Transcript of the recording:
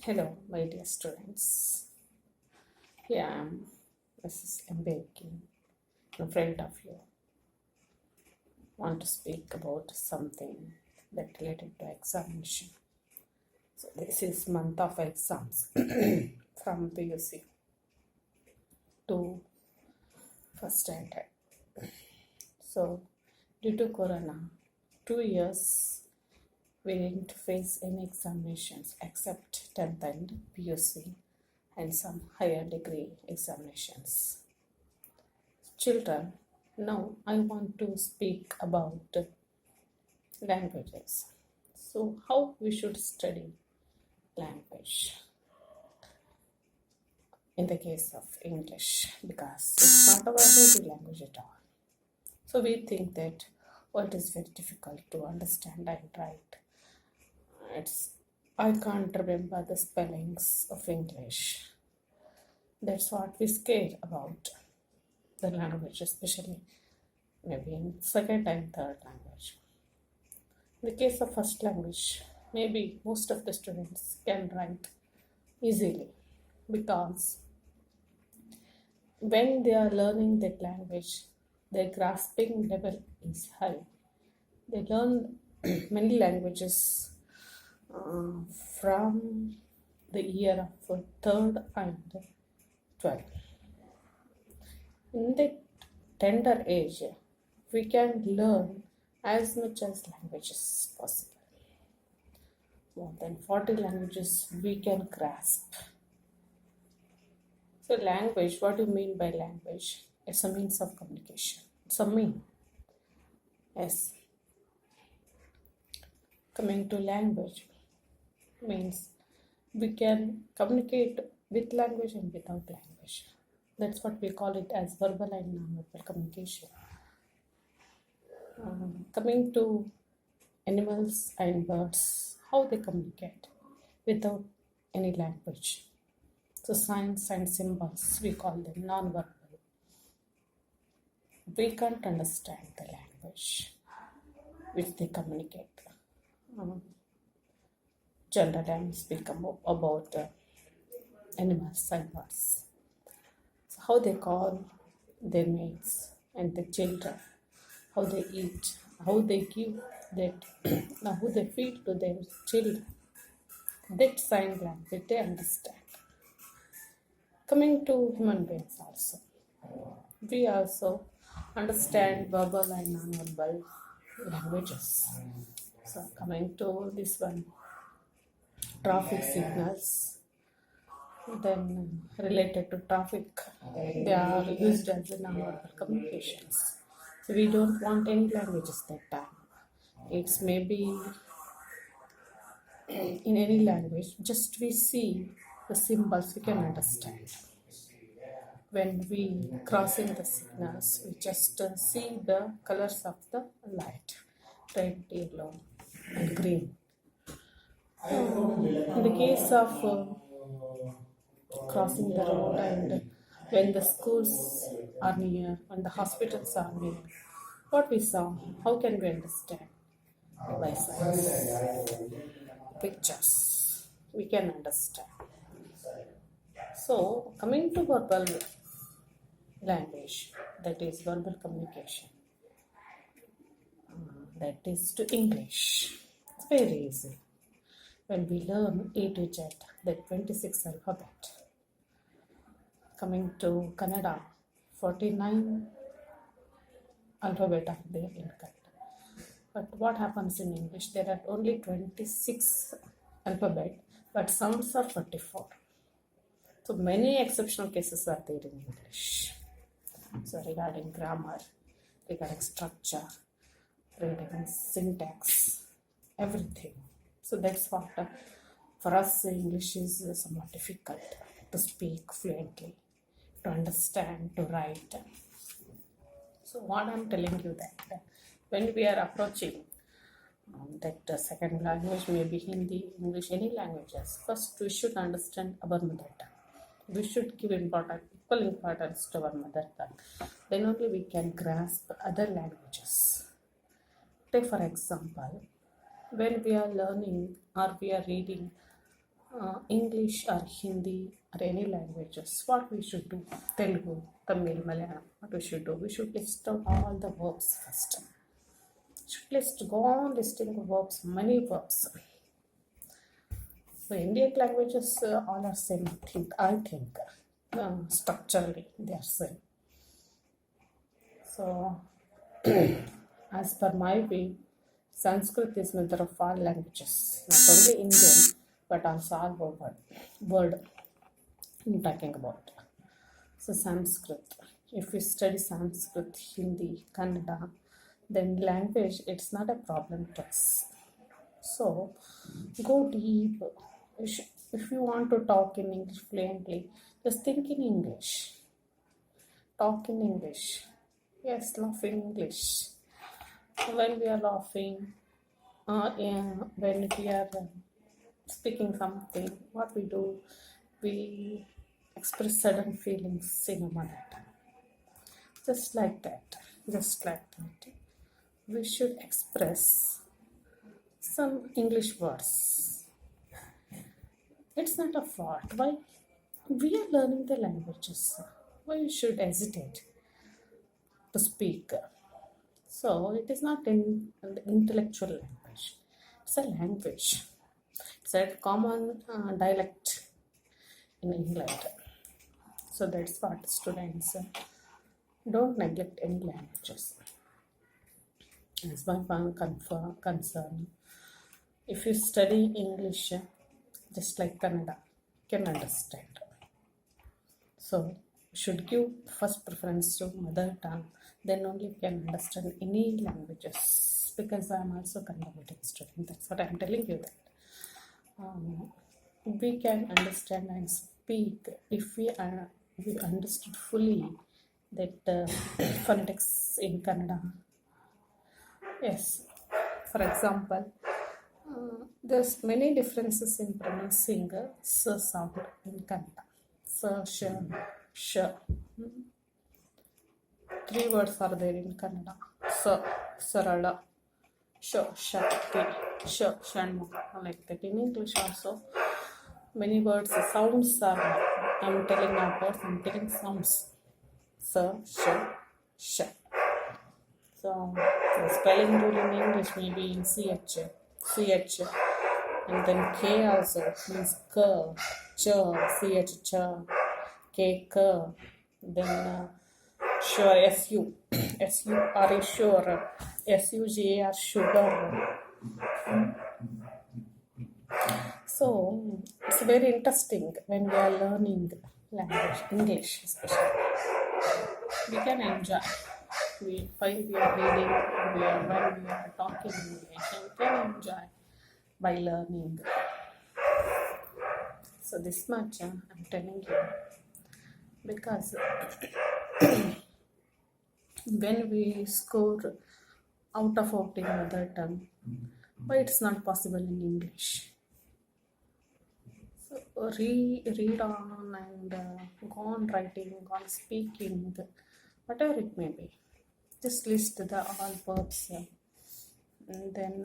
Hello, my dear students. Here I am, Mrs. Mbeki, in front of you. Want to speak about something that related to examination. So this is month of exams from PUC to first standard. So due to Corona, 2 years we didn't face any examinations except 10th and PUC and some higher degree examinations. Children, now I want to speak about languages. So, how we should study language in the case of English, because it's not our native language at all. So, we think that it is very difficult to understand and write. I can't remember the spellings of English. That's what we scared about the language, especially maybe in second and third language. In the case of first language, maybe most of the students can write easily, because when they are learning that language, their grasping level is high. They learn many languages from the year of third and 12th. In the tender age, we can learn as much as languages possible. More than 40 languages we can grasp. So language, what do you mean by language? It's a means of communication. It's a mean. Yes. Coming to language means we can communicate with language and without language. That's what we call it as verbal and non-verbal communication. Coming to animals and birds, how they communicate without any language. So signs and symbols, we call them non-verbal. We can't understand the language which they communicate. Generally, I'm speaking about animals and birds. So how they call their mates and their children, how they eat, how they give that, how they feed to their children. That sign language they understand. Coming to human beings also, we also understand verbal and non-verbal languages. So coming to this one, traffic signals, then related to traffic, they are used as a non-verbal communications. So we don't want any languages that time. It's maybe in any language, just we see the symbols we can understand. When we crossing the signals, we just see the colors of the light, red, yellow, and green. In the case of crossing the road, and when the schools are near, when the hospitals are near, what we saw, how can we understand? By signs, pictures, we can understand. So, coming to verbal language, that is verbal communication, that is to English. It's very easy. When we learn A to Z, that 26 alphabet. Coming to Kannada, 49 alphabet are there in Kannada. But what happens in English? There are only 26 alphabet, but sounds are 44. So many exceptional cases are there in English. So regarding grammar, regarding structure, regarding syntax, everything. So that's what for us English is somewhat difficult to speak fluently, to understand, to write. So what I'm telling you that when we are approaching that second language, maybe Hindi, English, any languages, first we should understand our mother tongue. We should give equal importance to our mother tongue. Then only we can grasp other languages. Take for example, when we are learning or we are reading English or Hindi or any languages, what we should do? Telugu, Tamil, Malayalam, what we should do? We should list out all the verbs first. Go on listing verbs, many verbs. So Indian languages all are same. I think structurally they are same. So as per my view, Sanskrit is mother of all languages, not only Indian but also all world I'm talking about. So Sanskrit, if we study Sanskrit, Hindi, Kannada, then language it's not a problem to us. So go deep. If you want to talk in English fluently, just think in English. Talk in English. Yes, laugh in English. When we are laughing, when we are speaking something, what we do, we express sudden feelings in a mother tongue. Just like that. We should express some English words. It's not a fault. Why? We are learning the languages. Why you should hesitate to speak? So it is not an intellectual language. It's a language. It's a common dialect in England. So that's what students don't neglect any languages. As my concern, if you study English just like Kannada, you can understand. So you should give first preference to mother tongue, then only you can understand any languages. Because I am also Kannada student, that's what I am telling you that. We can understand and speak if we understood fully that phonetics in Kannada. Yes, for example, there's many differences in pronouncing s sound in Kannada. Sh, sh. 3 words are there in Kannada. Sarala, shakti, shanmukha, like that. In English also, many words, sounds are. I'm telling not words, I'm telling sounds. Sh. So the spelling rule in English may be in ch, and then k also means k, ch, k, then sure, su are sure, suj are sugar. So it's very interesting when we are learning language, English especially. We can enjoy. While we are reading, when we are talking English, we can enjoy by learning. So this much I'm telling you, because when we score out of 14 mother tongue, why it's not possible in English? So read on and go on writing, go on speaking, whatever it may be. Just list the all verbs and then